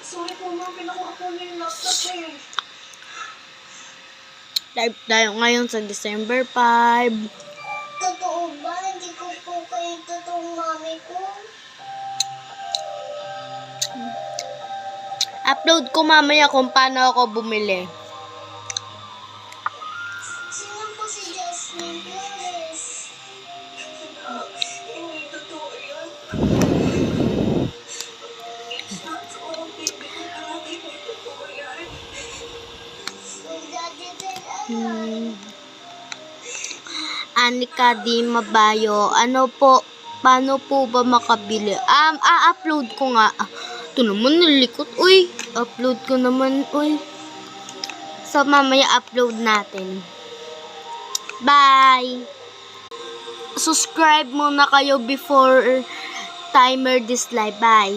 Sorry po ma'am, pinakuha po niyo yung laptop eh. Live tayo ngayon sa December 5. Totoo ba? Hindi ko po kayo totoong mami ko. Upload ko mamaya kung paano ako bumili. Sino po si Jasmine Flores? Hindi totoo yan. It's not true, baby. Hindi totoo yan. Anika Di Mabayo, ano po, paano po ba makabili? A-upload ko nga. Ito naman nilikot, uy. Upload ko naman, uy. So, mamaya upload natin. Bye! Subscribe muna kayo before timer this live. Bye!